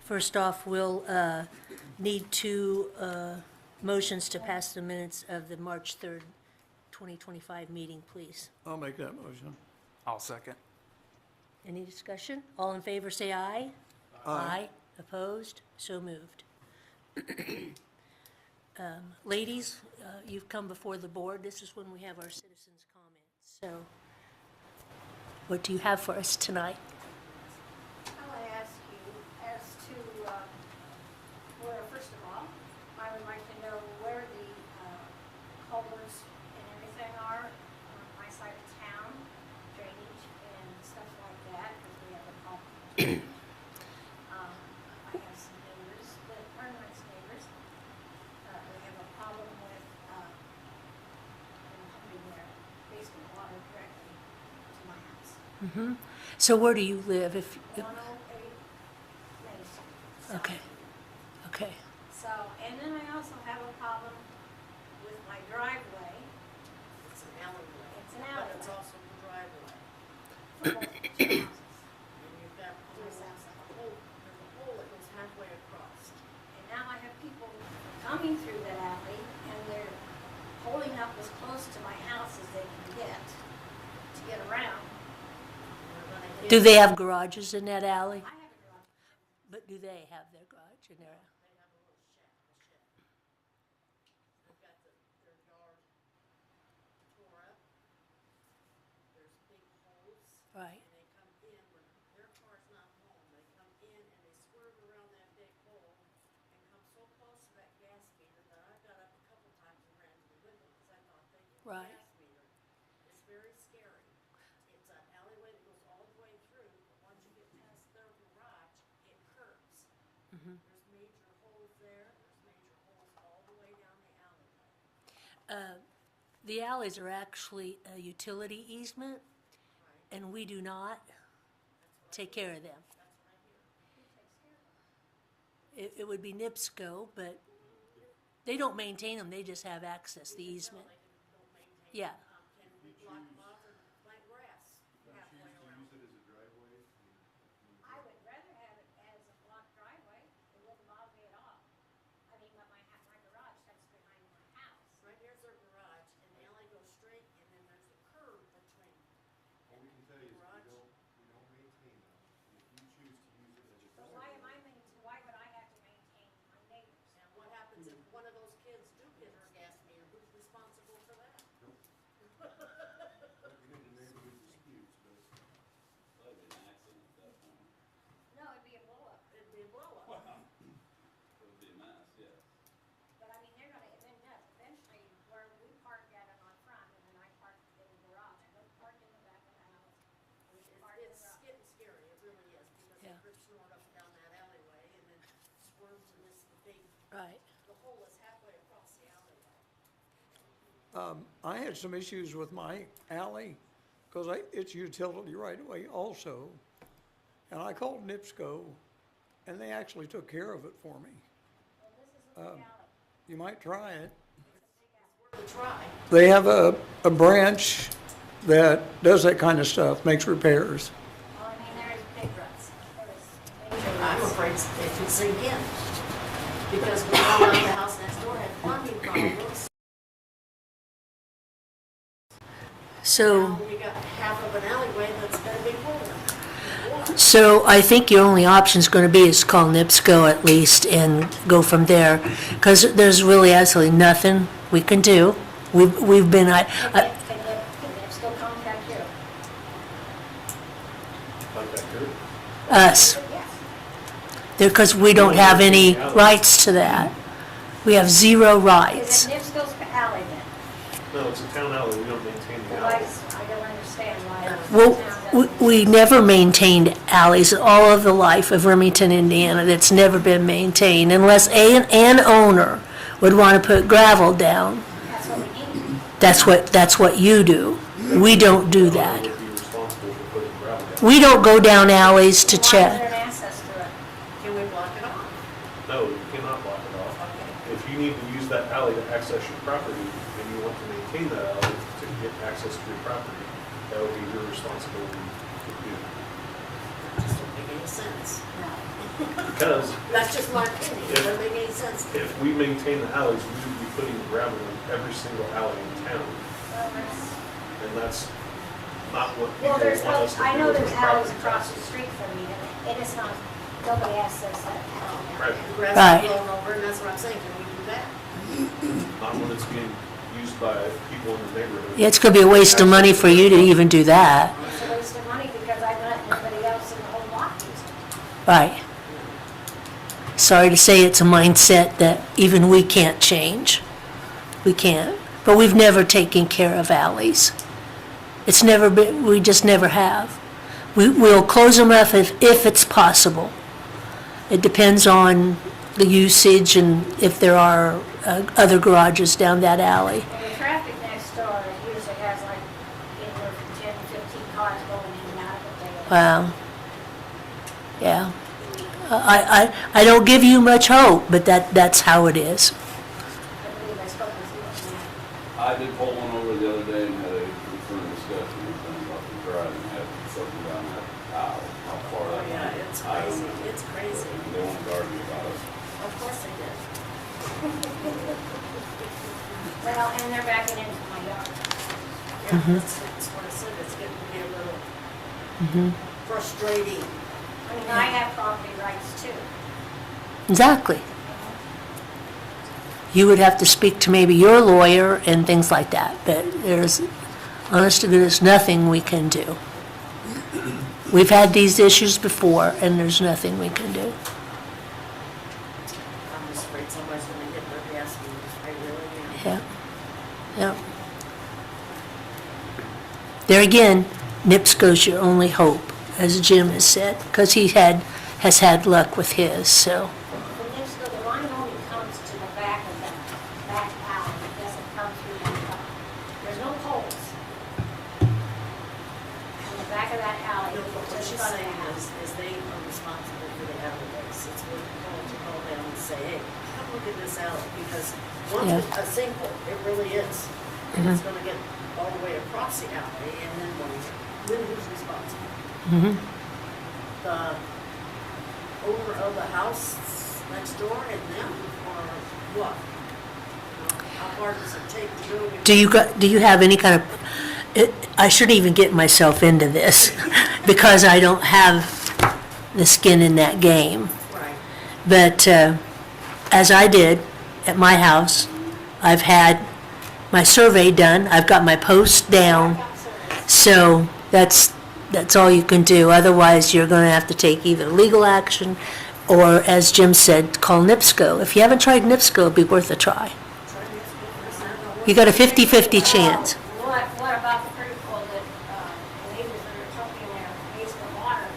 First off, we'll need two motions to pass the minutes of the March 3rd, 2025 meeting, please. I'll make that motion. I'll second. Any discussion? All in favor, say aye. Aye. Opposed? So moved. Ladies, you've come before the board. This is when we have our citizens' comments. So what do you have for us tonight? I ask you as to, where, first of all, I would like to know where the culverts and everything are on my side of town, drainage and stuff like that, because we have a problem. I have some neighbors, that are nice neighbors. We have a problem with them pumping their basement water directly to my house. So where do you live? If 108 Main Street. Okay, okay. So, and then I also have a problem with my driveway. It's an alleyway. It's an But it's alleyway. also the driveway. For both houses. And you've got There's there's a hole that goes halfway across. And now I have people coming through that alley, and they're holding up as close to my house as they can get to get around. We're gonna hit- Do they have garages in that alley? I have a garage. But do they have their garage in there? They have a little shed. They've got their yard tore up. There's big holes. Right. And they come in when their car's not home. They come in and they swerve around that big hole and come so close to that gas meter that I got up a couple times and ran to the window because I thought they hit the Right. gas meter. It's very scary. It's an alleyway that goes all the way through, but once you get past their garage, it curves. There's major holes there. There's major holes all the way down the alleyway. The alleys are actually a utility easement, and we do not take care of them. It would be NIPSCO, but they don't maintain them, they just have access, the easement. Yeah, Can we block them off and plant grass halfway around? I would rather have it as a block driveway. It wouldn't bother me at all. I mean, but my garage, that's behind my house. Right here's their garage, and the alley goes straight, and then there's a curve between. All we can tell you is we don't maintain them. If you choose to use it as a But why am I why would I have to maintain my neighbors? And what happens if one of those kids do hit her gas meter? Who's responsible for that? we get into neighborhood disputes, but No, it'd be a blow up. It'd be a blow up. But I mean, they're gonna end up eventually where we park at it on front, and then I park in the garage. I don't park in the back of the house. We park in the It's garage. getting scary, it really is, because Yeah. it rips snort up and down that alleyway, and then swerves in this big, right. the hole is halfway across the alleyway. I had some issues with my alley, because it's utility right away also. And I called NIPSCO, and they actually took care of it for me. Well, this isn't the alley. You might try it. To try. They have a branch that does that kind of stuff, makes repairs. Well, I mean, there's big ruts. There's major I'm ruts. afraid it could sink in, because we know that the house next door had plumbing problems. So, Now we got half of an alleyway that's got a big hole in it. so I think your only option's gonna be is call NIPSCO at least and go from there, because there's really absolutely nothing we can do. We've been, Can they still contact you? us, Yes. because we don't have any rights to that. We have zero Is rights. it Nipsco's alley then? No, it's a town alley, we don't maintain the Well, alley. I don't understand why. Well, the town doesn't- we never maintained alleys all of the life of Remington, Indiana. That's never been maintained unless an owner would want to put gravel down. That's what we need. That's what you do. We don't do that. Would be responsible for putting gravel down. We don't go down alleys to Why is check. there an access to it? Can we block it off? No, you cannot block it off. If you need to use that alley to access your property, and you want to maintain that alley to get access to your property, that would be your responsibility to do. Just don't make any sense. No. Because That's just my opinion, it doesn't make any sense. if we maintain the alleys, we would be putting gravel in every single alley in town. Well, that's- And that's not what Well, people there's, want us to do. I know with there's our alleys property across the taxes. street from me, and it's not, nobody asks us that. Right, The grass Right. is blowing over, and that's what I'm saying, can we do that? not when it's being used by people in the neighborhood. Yeah, it's gonna be a waste of money for you to even do that. It's a waste of money because I let everybody else in the whole block use it. Right. Sorry to say it's a mindset that even we can't change. We can't. But we've never taken care of alleys. It's never been, we just never have. We'll close them up if it's possible. It depends on the usage and if there are other garages down that alley. And the traffic next door usually has like anywhere from 10 to 15 cars going in and out of it daily. Wow. Yeah. I don't give you much hope, but that's how it is. I believe I spoke with you on that. I did pull one over the other day and had a concern discussion with them about the drive and had something down that aisle, how far Oh, that yeah, went. it's I don't crazy, know. it's crazy. They wanted to argue about it. Of course they did. Well, and they're backing into my yard. Yeah, that's what I said, it's getting to be a little frustrating. I mean, I have property rights too. Exactly. You would have to speak to maybe your lawyer and things like that, but there's, honest to goodness, nothing we can do. We've had these issues before, and there's nothing we can do. I'm just afraid somebody's gonna hit their gas meters, I really am. Yeah, yeah. There again, NIPSCO's your only hope, as Jim has said, because has had luck with his, so. The NIPSCO, the line only comes to the back of that back alley, it doesn't come through the top. There's no poles. On the back of that alley, No, but what just she's front of saying the house. is they are responsible for the alleyways. It's what we're going to call down and say, hey, come look at this alley, because once Yeah. it's a sinkhole, it really is. And it's gonna get all the way across the alley, and then then who's responsible? The owner of the house next door and them, or what? How far does it take to go? Do you have any kind of, I shouldn't even get myself into this, because I don't have the skin in that game. Right. But as I did at my house, I've had my survey done, I've got my post down, so that's all you can do. Otherwise, you're going to have to take either legal action or, as Jim said, call NIPSCO. If you haven't tried NIPSCO, it'd be worth a try. You got a 50-50 chance. What about the critical that, neighbors that are talking their basement water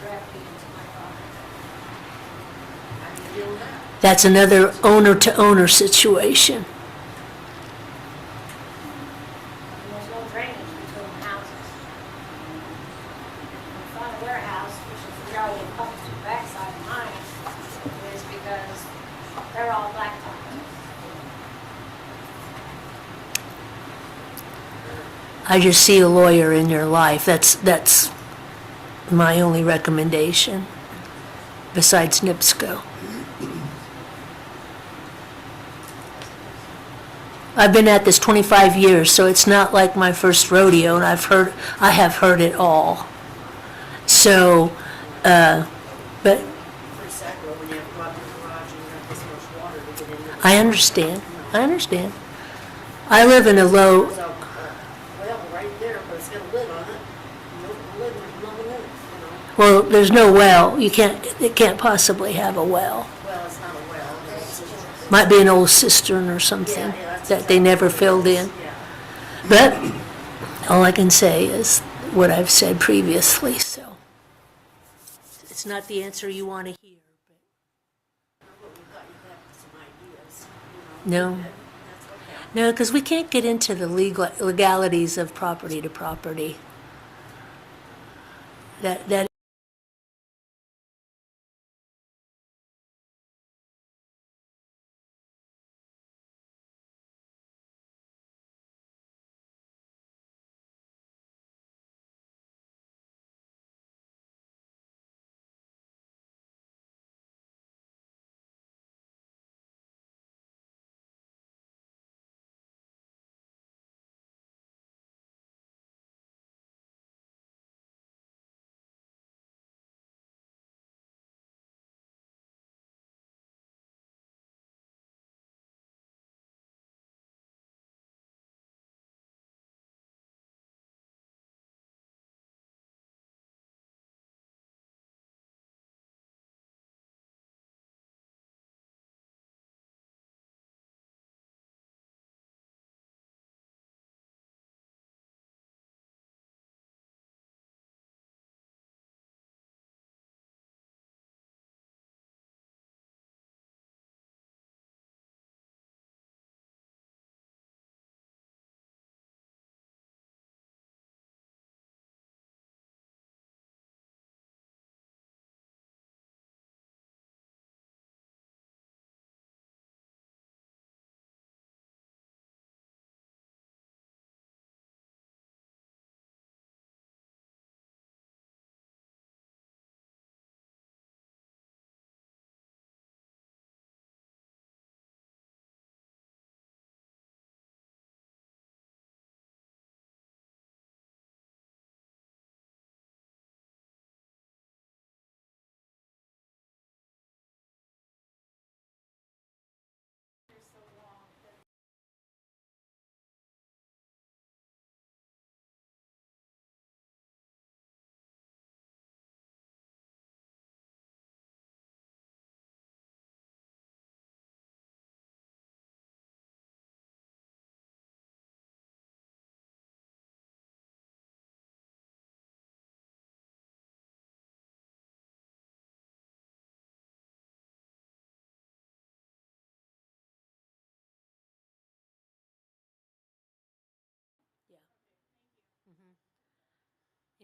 directly into my property? How do you deal with that? That's another owner-to-owner situation. And there's no drainage between the houses. In front of their house, which is really up to the backside of mine, is because they're all blacktop. I just see a lawyer in your life. That's my only recommendation, besides NIPSCO. I've been at this 25 years, so it's not like my first rodeo, and I have heard it all. So, but Pretty sad though, when you have to go out to the garage and you have this much water to get in. I understand. I live in a low, So, well, right there, but it's got a lid on it. No lid, there's nothing in it, you know? well, there's no well. It can't possibly have a well. Well, it's not a well, it's a. Might be an old cistern or something that's that they never filled in. Yeah. But all I can say is what I've said previously, so. It's not the answer you want to hear, but. But we thought you'd have some ideas, you know? No. That's okay. No, because we can't get into the legalities of property to property. That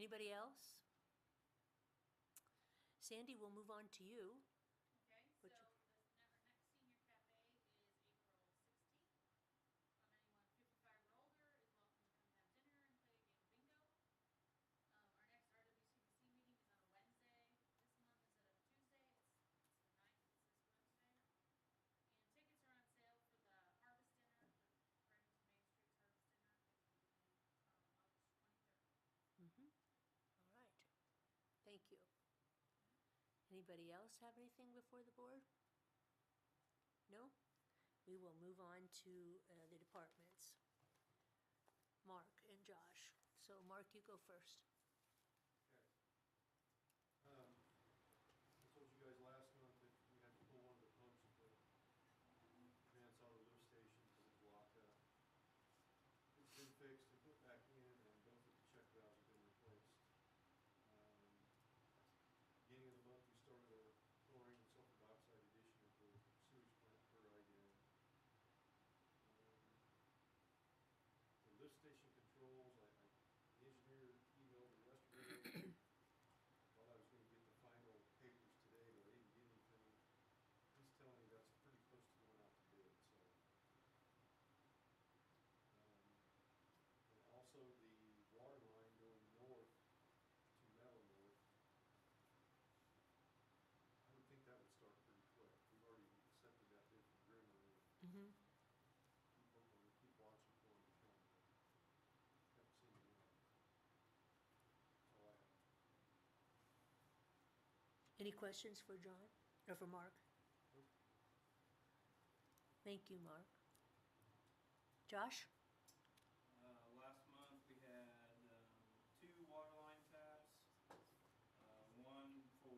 Anybody else? Sandy, we'll move on to you. Okay, so Which- our next senior cafe is April 16th. Anyone 55 or older is welcome to come have dinner and play a game of bingo. Our next RWCBC meeting is on a Wednesday this month instead of Tuesday. It's the 9th, it's this Wednesday. And tickets are on sale for the Harvest Dinner, the Friends of Main Street's Harvest Dinner. It will be August 23rd. All right. Thank you. Anybody else have anything before the board? No? We will move on to the departments. Mark and Josh. So Mark, you go first. Okay. I told you guys last month that we had to pull one of the pumps at the Vance Auto lift station because it blocked up. It's been fixed and put back in, and both of the check valves have been replaced. Beginning of the month, we started a chlorine and sulfur dioxide addition at the sewage plant per IDM. The lift station controls, the engineer emailed me yesterday. Thought I was gonna get the final papers today, but I didn't get anything. He's telling me that's pretty close to going out to bid, so. And also the water line going north to Meadow North. I would think that would start pretty quick. We've already accepted that bid from Grimmer. Mm-hmm. Keep hoping, keep watching for him to come. Haven't seen him yet. That's all I have. Any questions for John or for Mark? Nope. Thank you, Mark. Josh? Last month we had 2 water line taps, one for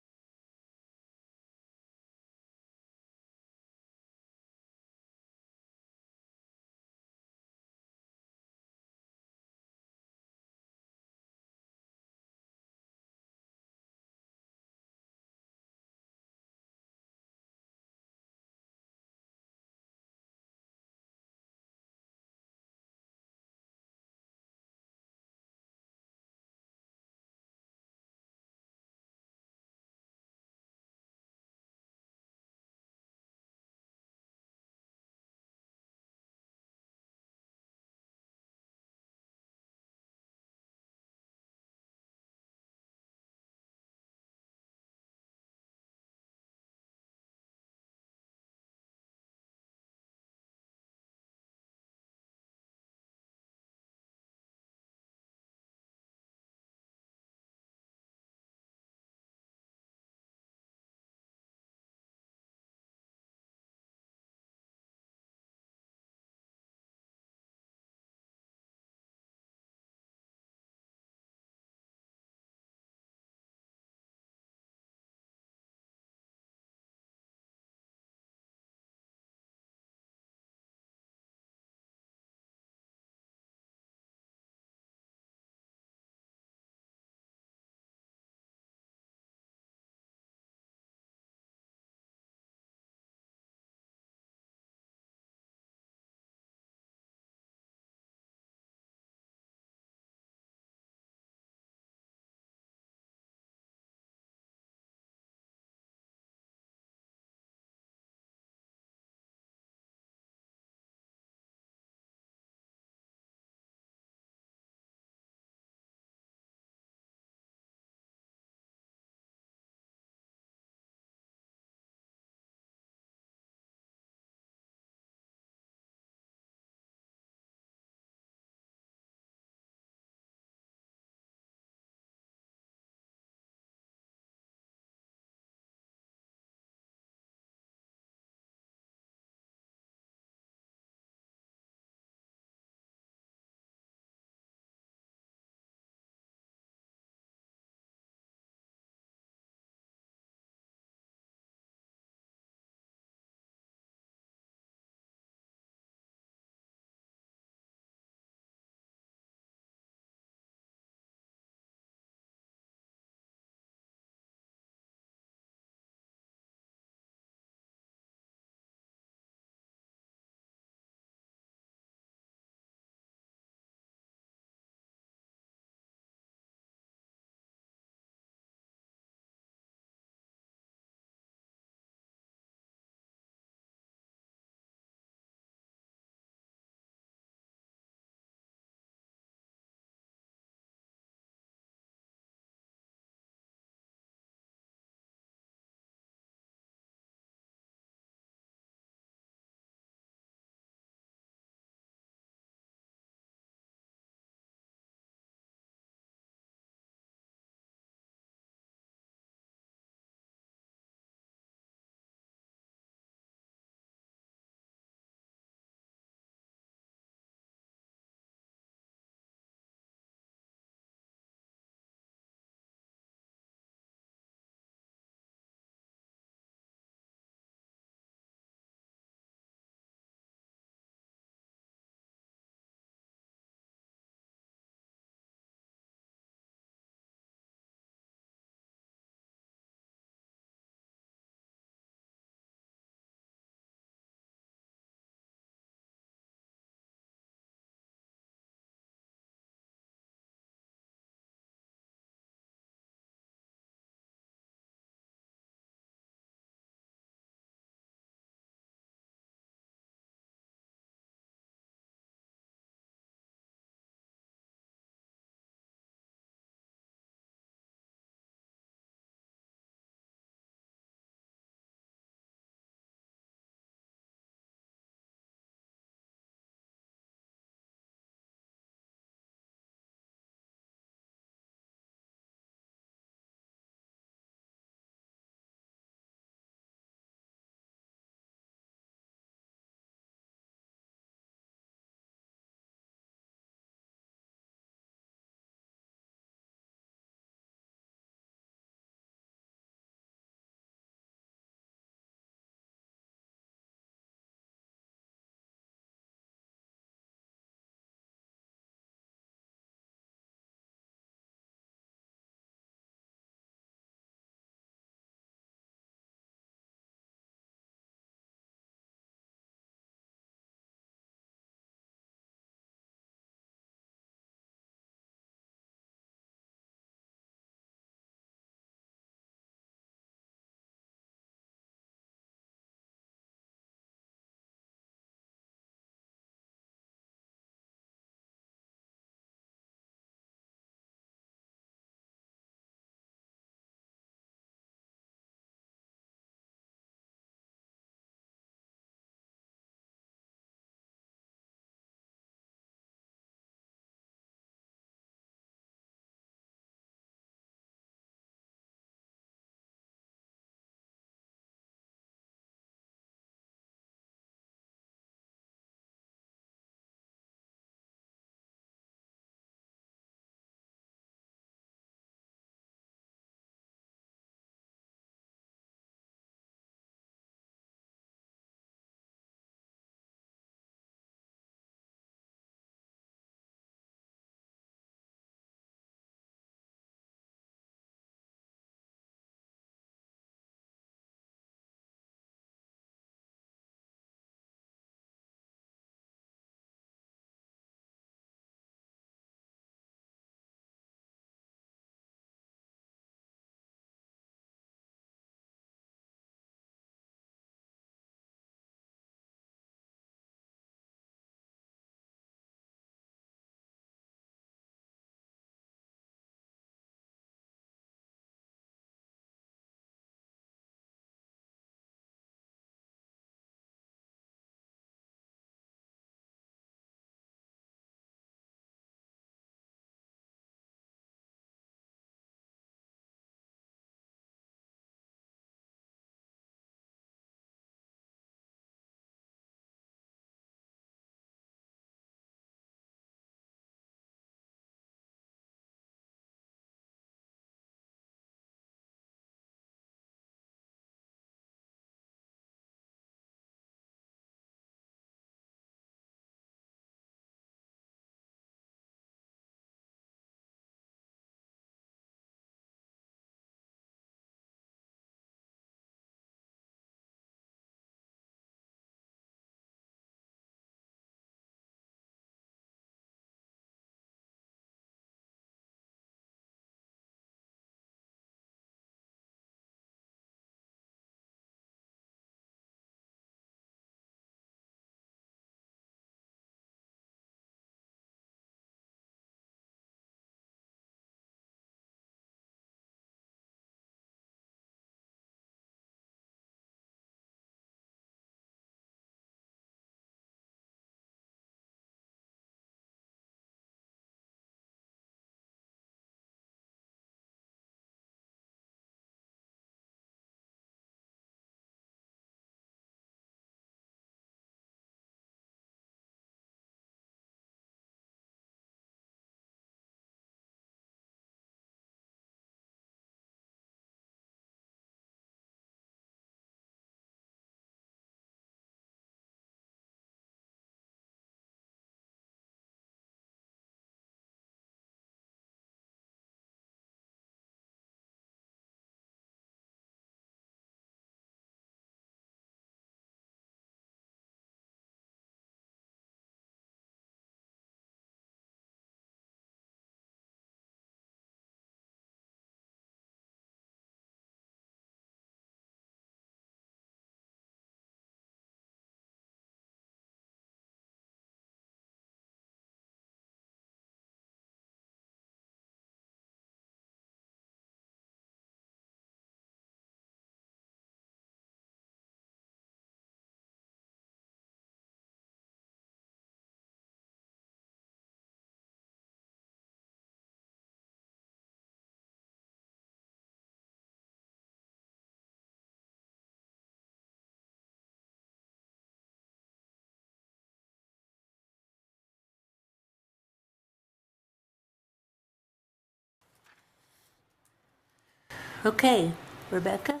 Okay, Rebecca?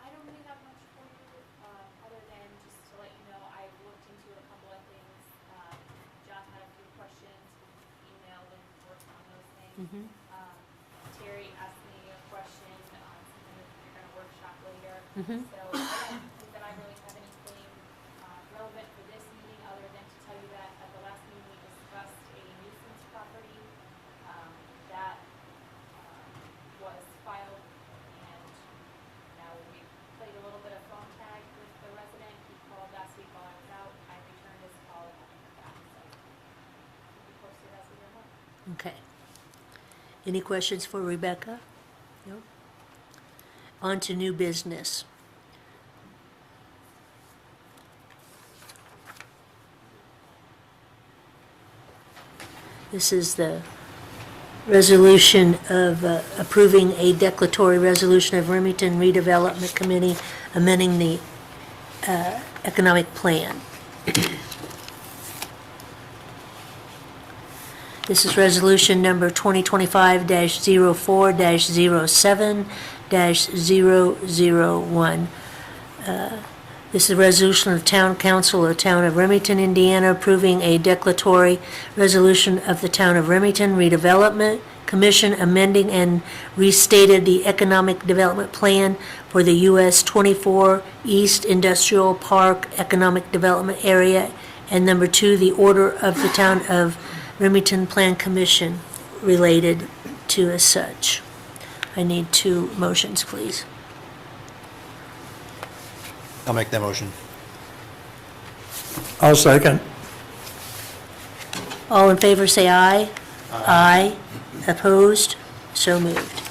I don't really have much for you, other than just to let you know, I've looked into a couple of things. John had a few questions, emailed and worked on those things. Terry asked me a question on something that you're gonna workshop later. So I don't think that I really have anything, relevant for this meeting, other than to tell you that at the last meeting, we discussed a nuisance property, that, was filed, and now we played a little bit of phone tag with the resident. He called last week while I was out. I returned his call and haven't heard back, so we'll be posted as we hear more. Okay. Any questions for Rebecca? No? On to new business. This is the resolution of approving a declaratory resolution of Remington Redevelopment Committee amending the economic plan. This is resolution number 2025-04-07-001. This is a resolution of Town Council of the Town of Remington, Indiana, approving a declaratory resolution of the Town of Remington Redevelopment Commission amending and restated the Economic Development Plan for the US 24 East Industrial Park Economic Development Area, and number 2, the order of the Town of Remington Plan Commission related to as such. I need 2 motions, please. I'll make that motion. I'll second. All in favor, say aye. Aye. Opposed? So moved.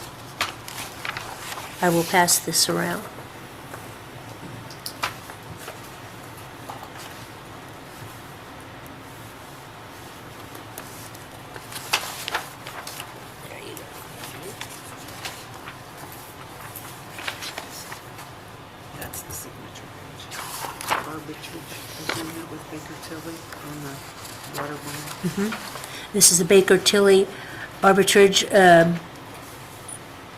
I will pass this around. There you go. That's the signature page. Arbitrage agreement with Baker Tilly on the water line. This is the Baker Tilly Arbitrage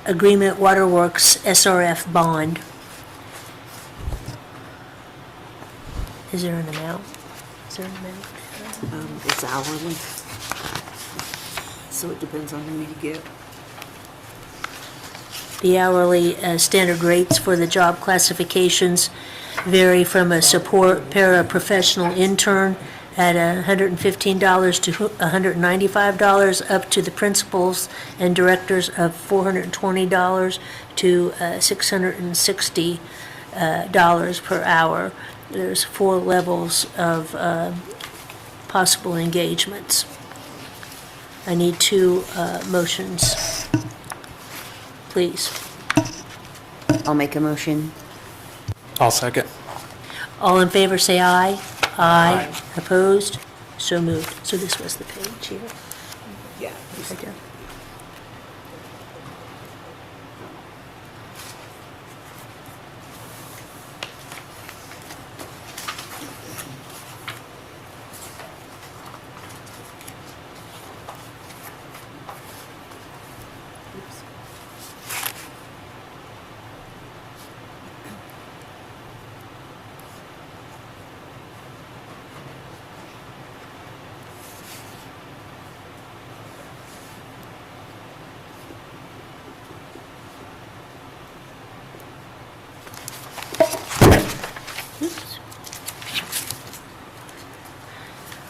Agreement Waterworks SRF bond. Is there an amount? Is there an amount? It's hourly. So it depends on who you get. The hourly standard rates for the job classifications vary from a support paraprofessional intern at $115 to $195, up to the principals and directors of $420 to $660 per hour. There's 4 levels of possible engagements. I need 2 motions, please. I'll make a motion. I'll second. All in favor, say aye. Aye. Opposed? So moved. So this was the page here. Yeah. Right there. Oops.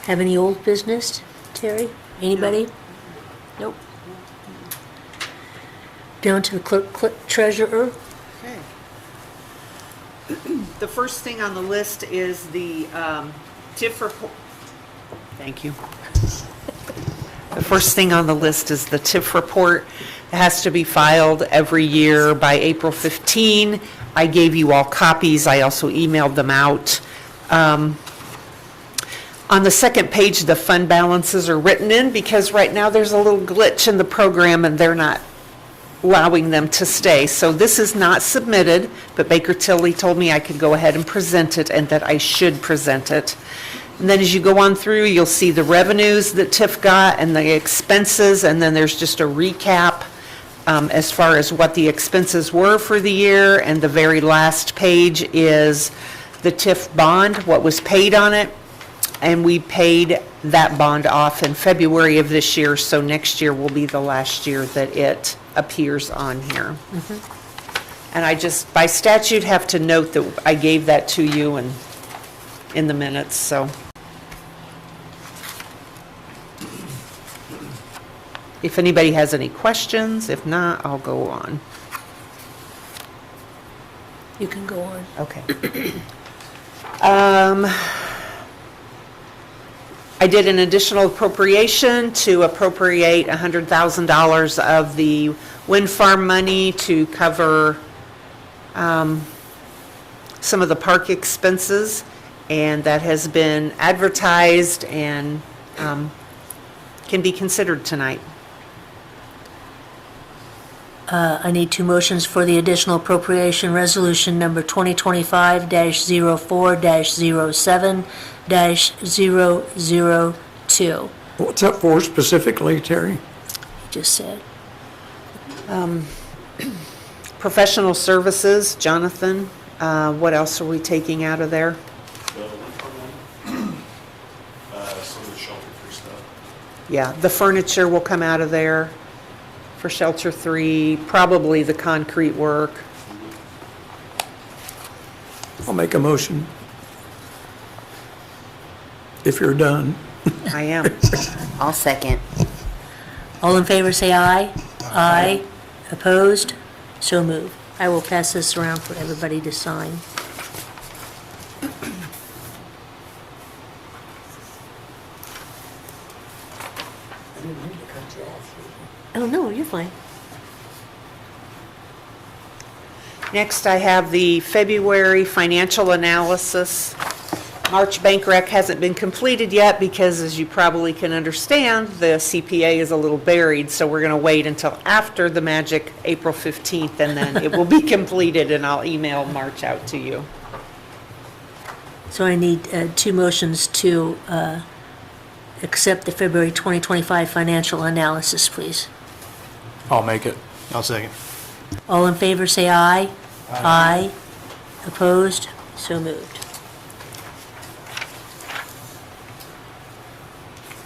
Have any old business, Terry? Anybody? Nope. Down to the clerk treasurer. Okay. The first thing on the list is the TIF report. Thank you. The first thing on the list is the TIF report. It has to be filed every year by April 15. I gave you all copies. I also emailed them out. On the second page, the fund balances are written in because right now there's a little glitch in the program and they're not allowing them to stay. So this is not submitted, but Baker Tilly told me I could go ahead and present it and that I should present it. And then as you go on through, you'll see the revenues that TIF got and the expenses, and then there's just a recap as far as what the expenses were for the year, and the very last page is the TIF bond, what was paid on it, and we paid that bond off in February of this year, so next year will be the last year that it appears on here. And I just, by statute, have to note that I gave that to you and in the minutes, so. If anybody has any questions, if not, I'll go on. You can go on. Okay. I did an additional appropriation to appropriate $100,000 of the wind farm money to cover some of the park expenses, and that has been advertised and can be considered tonight. I need 2 motions for the additional appropriation resolution number 2025-04-07-002. What's that for specifically, Terry? You just said. Professional services, Jonathan, what else are we taking out of there? Some of the shelter-free stuff. Yeah, the furniture will come out of there for Shelter 3, probably the concrete work. I'll make a motion. If you're done. I am. I'll second. All in favor, say aye. Aye. Opposed? So moved. I will pass this around for everybody to sign. Oh, no, you're fine. Next, I have the February financial analysis. March bank rec hasn't been completed yet because, as you probably can understand, the CPA is a little buried, so we're going to wait until after the magic April 15th, and then it will be completed, and I'll email March out to you. So I need 2 motions to accept the February 2025 financial analysis, please. I'll make it. I'll second. All in favor, say aye. Aye. Opposed? So moved.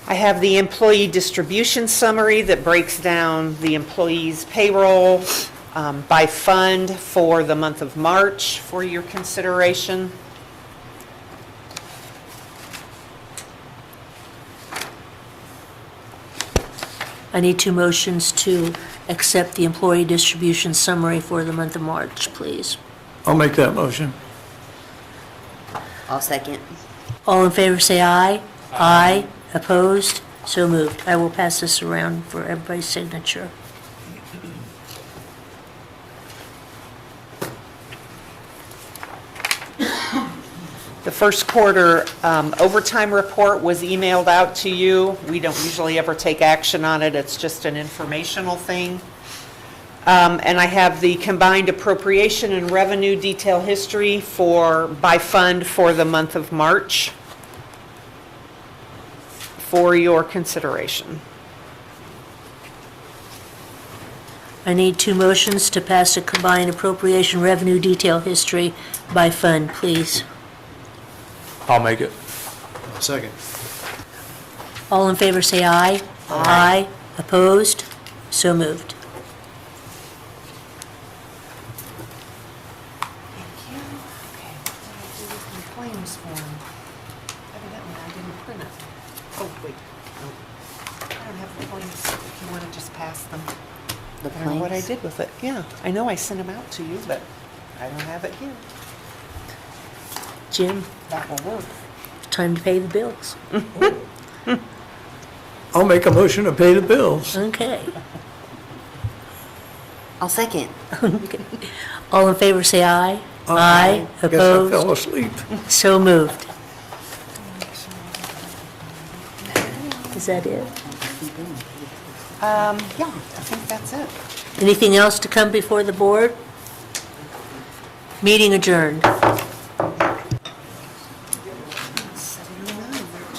I have the employee distribution summary that breaks down the employees' payroll by fund for the month of March for your consideration. I need 2 motions to accept the employee distribution summary for the month of March, please. I'll make that motion. I'll second. All in favor, say aye. Aye. Opposed? So moved. I will pass this around for everybody's signature. The first quarter overtime report was emailed out to you. We don't usually ever take action on it. It's just an informational thing. And I have the combined appropriation and revenue detail history by fund for the month of March for your consideration. I need 2 motions to pass a combined appropriation revenue detail history by fund, please. I'll make it. I'll second. All in favor, say aye. Aye. Opposed? So moved. Thank you. Okay, what did I do with my claims form? Evidently, I didn't print it. Oh, wait, no. I don't have the claims, if you want to just pass them. The I don't know what I planks. did with it. Yeah, I know I sent them out to you, but I don't have it here. Jim, That will work. time to pay the bills. I'll make a motion to pay the bills. Okay. I'll second. All in favor, say aye. Aye. Guess I fell Opposed? asleep. So moved. Is that it? Yeah, I think that's it. Anything else to come before the board? Meeting adjourned.